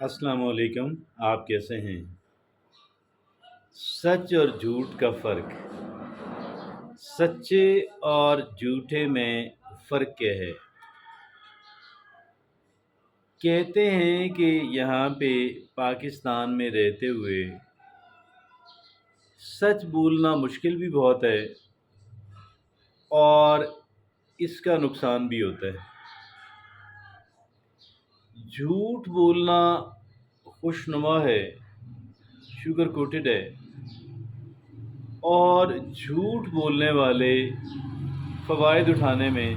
السلام علیکم۔ آپ کیسے ہیں؟ سچ اور جھوٹ کا فرق۔ سچے اور جھوٹے میں فرق کیا ہے؟ کہتے ہیں کہ یہاں پہ پاکستان میں رہتے ہوئے سچ بولنا مشکل بھی بہت ہے اور اس کا نقصان بھی ہوتا ہے۔ جھوٹ بولنا خوشنما ہے، شوگر کوٹڈ ہے، اور جھوٹ بولنے والے فوائد اٹھانے میں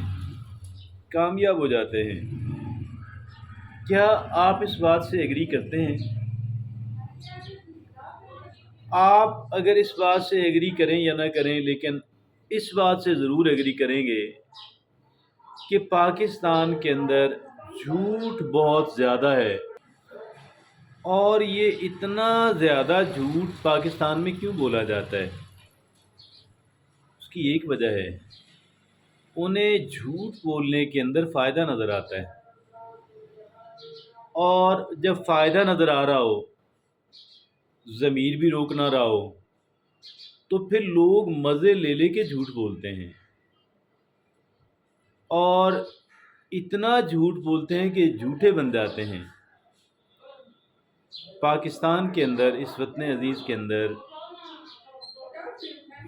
کامیاب ہو جاتے ہیں۔ کیا آپ اس بات سے ایگری کرتے ہیں؟ آپ اگر اس بات سے ایگری کریں یا نہ کریں، لیکن اس بات سے ضرور ایگری کریں گے کہ پاکستان کے اندر جھوٹ بہت زیادہ ہے۔ اور یہ اتنا زیادہ جھوٹ پاکستان میں کیوں بولا جاتا ہے؟ اس کی ایک وجہ ہے، انہیں جھوٹ بولنے کے اندر فائدہ نظر آتا ہے، اور جب فائدہ نظر آ رہا ہو، ضمیر بھی روک نہ رہا ہو، تو پھر لوگ مزے لے لے کے جھوٹ بولتے ہیں، اور اتنا جھوٹ بولتے ہیں کہ جھوٹے بن جاتے ہیں۔ پاکستان کے اندر، اس وطن عزیز کے اندر،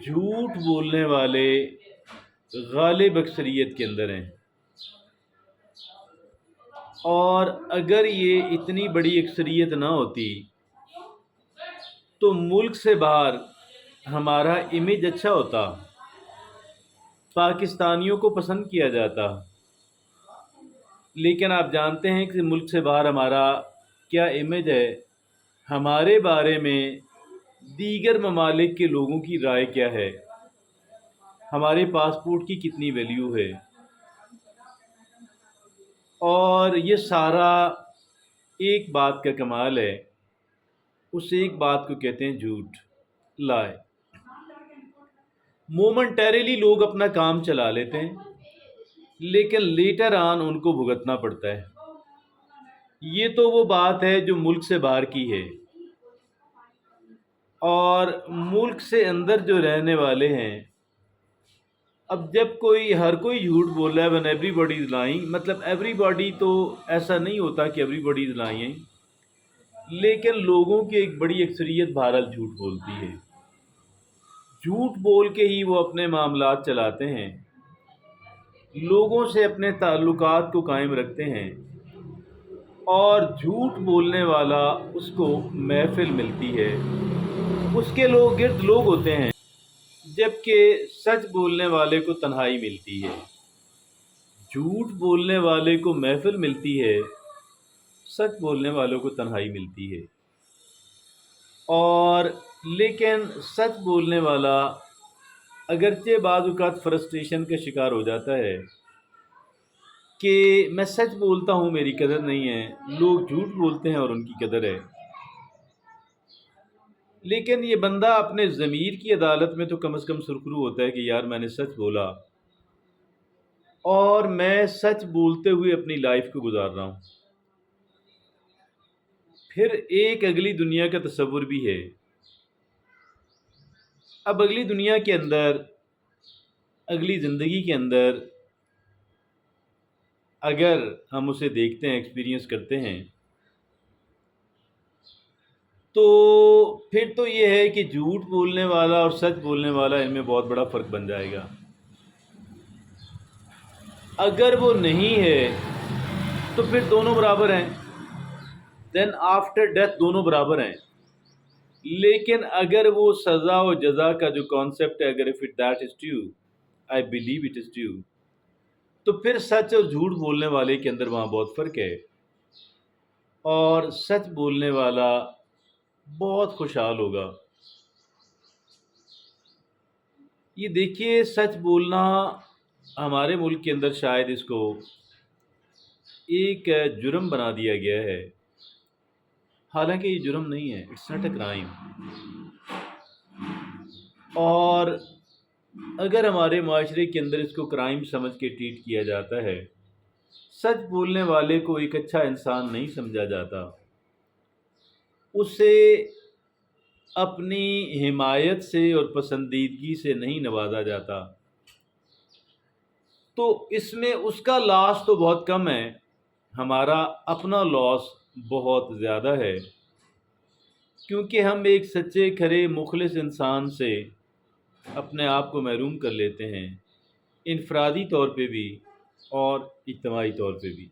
جھوٹ بولنے والے غالب اکثریت کے اندر ہیں، اور اگر یہ اتنی بڑی اکثریت نہ ہوتی تو ملک سے باہر ہمارا امیج اچھا ہوتا، پاکستانیوں کو پسند کیا جاتا۔ لیکن آپ جانتے ہیں کہ ملک سے باہر ہمارا کیا امیج ہے، ہمارے بارے میں دیگر ممالک کے لوگوں کی رائے کیا ہے، ہمارے پاسپورٹ کی کتنی ویلیو ہے، اور یہ سارا ایک بات کا کمال ہے، اس ایک بات کو کہتے ہیں جھوٹ، لائے۔ مومنٹیرلی لوگ اپنا کام چلا لیتے ہیں، لیکن لیٹر آن ان کو بھگتنا پڑتا ہے۔ یہ تو وہ بات ہے جو ملک سے باہر کی ہے، اور ملک سے اندر جو رہنے والے ہیں، اب جب ہر کوئی جھوٹ بول رہا ہے، when everybody is lying، مطلب ایوری باڈی تو ایسا نہیں ہوتا کہ ایوری باڈی از lying، لیکن لوگوں کی ایک بڑی اکثریت بہرحال جھوٹ بولتی ہے۔ جھوٹ بول کے ہی وہ اپنے معاملات چلاتے ہیں، لوگوں سے اپنے تعلقات کو قائم رکھتے ہیں، اور جھوٹ بولنے والا اس کو محفل ملتی ہے، اس کے گرد لوگ ہوتے ہیں، جبکہ سچ بولنے والے کو تنہائی ملتی ہے۔ جھوٹ بولنے والے کو محفل ملتی ہے، سچ بولنے والوں کو تنہائی ملتی ہے۔ اور لیکن سچ بولنے والا اگرچہ بعض اوقات فرسٹریشن کا شکار ہو جاتا ہے کہ میں سچ بولتا ہوں، میری قدر نہیں ہے، لوگ جھوٹ بولتے ہیں اور ان کی قدر ہے، لیکن یہ بندہ اپنے ضمیر کی عدالت میں تو کم از کم سرخرو ہوتا ہے کہ یار میں نے سچ بولا، اور میں سچ بولتے ہوئے اپنی لائف کو گزار رہا ہوں۔ پھر ایک اگلی دنیا کا تصور بھی ہے۔ اب اگلی دنیا کے اندر، اگلی زندگی کے اندر اگر ہم اسے دیکھتے ہیں، ایکسپیرینس کرتے ہیں، تو پھر تو یہ ہے کہ جھوٹ بولنے والا اور سچ بولنے والا ان میں بہت بڑا فرق بن جائے گا۔ اگر وہ نہیں ہے تو پھر دونوں برابر ہیں، دین آفٹر ڈیتھ دونوں برابر ہیں۔ لیکن اگر وہ سزا و جزا کا جو کانسیپٹ ہے، اگر if that is true, I believe it is true، تو پھر سچ اور جھوٹ بولنے والے کے اندر وہاں بہت فرق ہے، اور سچ بولنے والا بہت خوشحال ہوگا۔ یہ دیکھیے، سچ بولنا ہمارے ملک کے اندر شاید اس کو ایک جرم بنا دیا گیا ہے، حالانکہ یہ جرم نہیں ہے، اٹس ناٹ اے کرائم۔ اور اگر ہمارے معاشرے کے اندر اس کو کرائم سمجھ کے ٹریٹ کیا جاتا ہے، سچ بولنے والے کو ایک اچھا انسان نہیں سمجھا جاتا، اسے اپنی حمایت سے اور پسندیدگی سے نہیں نوازا جاتا، تو اس میں اس کا لاس تو بہت کم ہے، ہمارا اپنا لاس بہت زیادہ ہے، کیونکہ ہم ایک سچے کھرے مخلص انسان سے اپنے آپ کو محروم کر لیتے ہیں، انفرادی طور پہ بھی اور اجتماعی طور پہ بھی۔